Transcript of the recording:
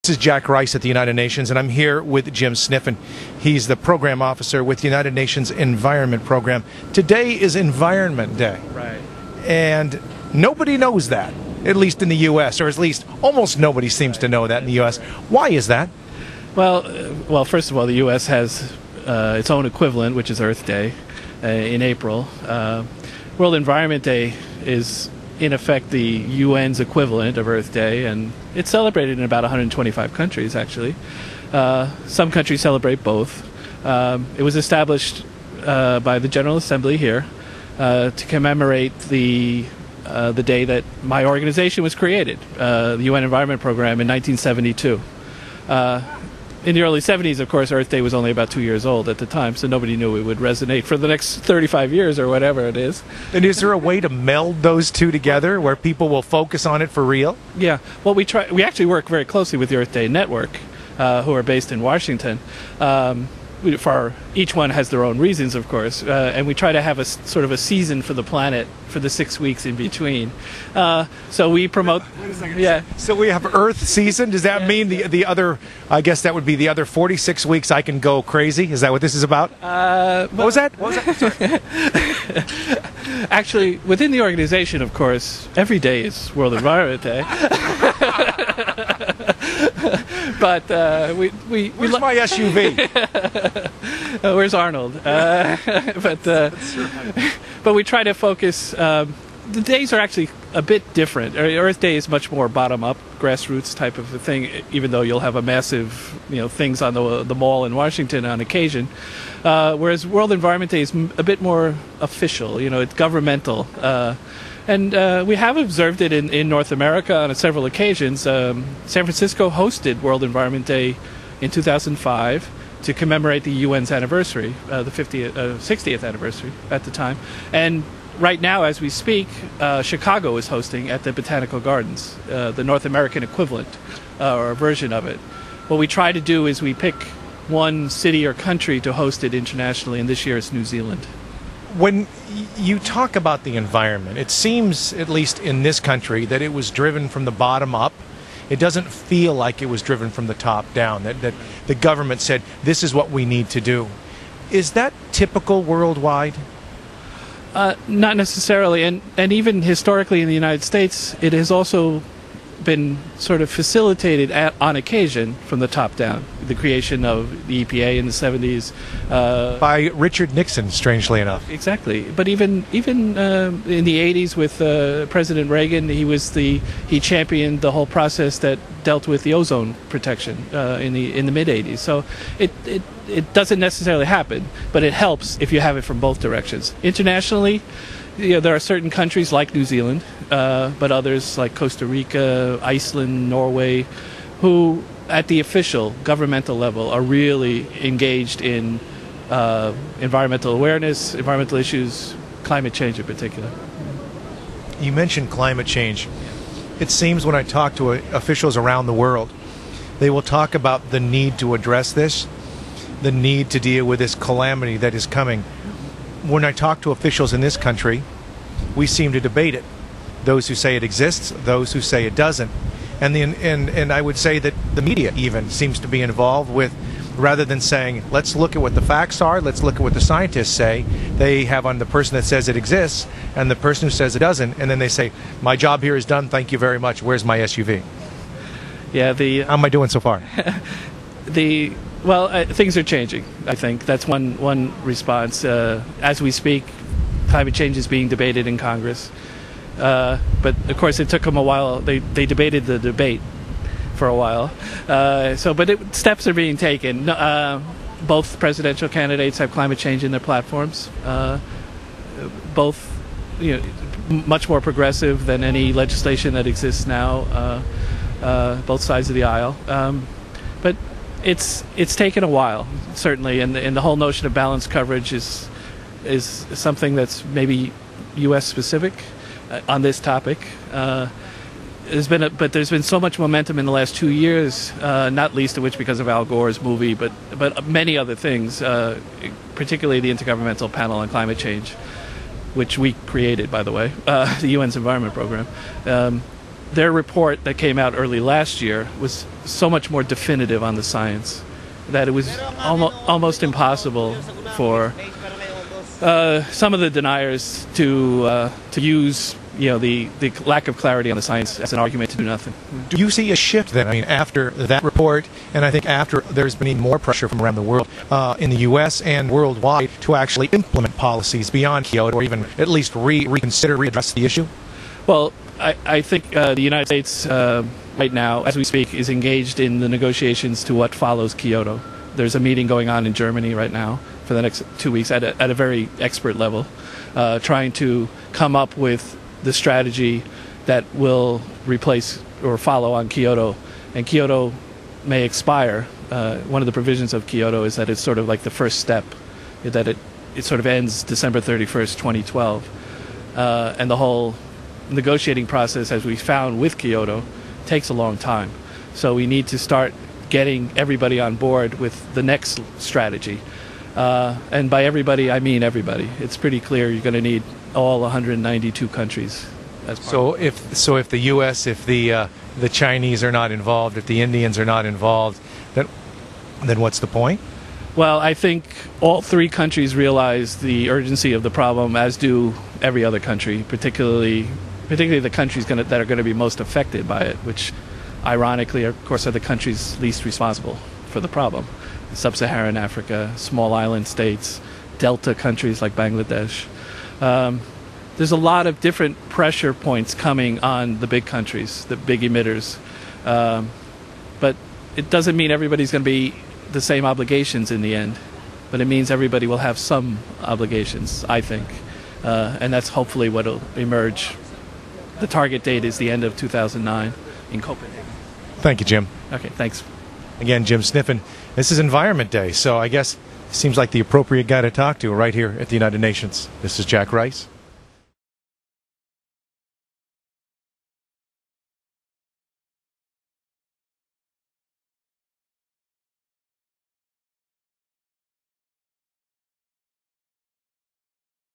This is Jack Rice at the United Nations, and I'm here with Jim Sniffen. He's the program officer with the United Nations Environment Program. Today is Environment Day. Right. And nobody knows that, at least in the U.S., or at least almost nobody seems to know that in the U.S. Why is that? Well, first of all, the U.S. has its own equivalent, which is Earth Day in April. World Environment Day is, in effect, the UN's equivalent of Earth Day, and it's celebrated in about 125 countries, actually. Some countries celebrate both. It was established by the General Assembly here to commemorate the day that my organization was created, the UN Environment Program, in 1972. In the early 70s, of course, Earth Day was only about 2 years old at the time, so nobody knew it would resonate for the next 35 years or whatever it is. And is there a way to meld those two together where people will focus on it for real? Yeah. Well, we actually work very closely with the Earth Day Network, who are based in Washington. Each one has their own reasons, of course, and we try to have a sort of a season for the planet for the 6 weeks in between. So we promote. Wait a second. Yeah. So we have Earth season. Does that mean the other? I guess that would be the other 46 weeks I can go crazy. Is that what this is about? What was that? What was that? Sorry. Actually, within the organization, of course, every day is World Environment Day. But Where's my SUV? Where's Arnold? But we try to focus. The days are actually a bit different. Earth Day is much more bottom-up, grassroots type of a thing. Even though you'll have a massive, things on the mall in Washington on occasion. Whereas World Environment Day is a bit more official. It's governmental. And we have observed it in North America on several occasions. San Francisco hosted World Environment Day in 2005 to commemorate the UN's anniversary, the 60th anniversary at the time. And right now, as we speak, Chicago is hosting at the Botanical Gardens, the North American equivalent or a version of it. What we try to do is we pick one city or country to host it internationally, and this year it's New Zealand. When you talk about the environment, it seems, at least in this country, that it was driven from the bottom up. It doesn't feel like it was driven from the top down, that the government said, this is what we need to do. Is that typical worldwide? Not necessarily, and even historically in the United States, it has also been sort of facilitated on occasion from the top down. The creation of the EPA in the 70s. By Richard Nixon, strangely enough. Exactly. But even in the 80s with President Reagan, he championed the whole process that dealt with the ozone protection in the mid-80s. So it doesn't necessarily happen, but it helps if you have it from both directions. Internationally, there are certain countries like New Zealand, but others like Costa Rica, Iceland, Norway, who at the official governmental level are really engaged in environmental awareness, environmental issues, climate change in particular. You mentioned climate change. It seems when I talk to officials around the world, they will talk about the need to address this, the need to deal with this calamity that is coming. When I talk to officials in this country, we seem to debate it. Those who say it exists, those who say it doesn't. And I would say that the media even seems to be involved with, rather than saying, let's look at what the facts are, let's look at what the scientists say, they have on the person that says it exists and the person who says it doesn't, and then they say, my job here is done, thank you very much, where's my SUV? Yeah, how am I doing so far? Things are changing, I think. That's one response. As we speak, climate change is being debated in Congress. But, of course, it took them a while. They debated the debate for a while. Steps are being taken. Both presidential candidates have climate change in their platforms. Both, much more progressive than any legislation that exists now, both sides of the aisle. But it's taken a while, certainly, and the whole notion of balanced coverage is something that's maybe U.S. specific on this topic. But there's been so much momentum in the last 2 years, not least of which because of Al Gore's movie, but many other things, particularly the Intergovernmental Panel on Climate Change, which we created, by the way, the UN's Environment Program. their report that came out early last year was so much more definitive on the science that it was almost impossible for some of the deniers to use the lack of clarity on the science as an argument to do nothing. Do you see a shift then? I mean, after that report, and I think after there's been more pressure from around the world, in the U.S. and worldwide, to actually implement policies beyond Kyoto, or even at least reconsider, readdress the issue? Well, I think the United States right now, as we speak, is engaged in the negotiations to what follows Kyoto. There's a meeting going on in Germany right now for the next 2 weeks at a very expert level, trying to come up with the strategy that will replace or follow on Kyoto. And Kyoto may expire. One of the provisions of Kyoto is that it's sort of like the first step, that it sort of ends December 31st, 2012. And the whole negotiating process, as we found with Kyoto, takes a long time. So we need to start getting everybody on board with the next strategy. And by everybody, I mean everybody. It's pretty clear you're going to need all 192 countries as part so if the U.S., if the Chinese are not involved, if the Indians are not involved, then what's the point? Well, I think all three countries realize the urgency of the problem, as do every other country, particularly the countries that are going to be most affected by it, which ironically, of course, are the countries least responsible for the problem. Sub-Saharan Africa, small island states, delta countries like Bangladesh. There's a lot of different pressure points coming on the big countries, the big emitters. But it doesn't mean everybody's going to be the same obligations in the end. But it means everybody will have some obligations, I think. And that's hopefully what will emerge. The target date is the end of 2009 in Copenhagen. Thank you, Jim. Okay, thanks. Again, Jim Sniffen. This is Environment Day, so I guess seems like the appropriate guy to talk to right here at the United Nations. This is Jack Rice.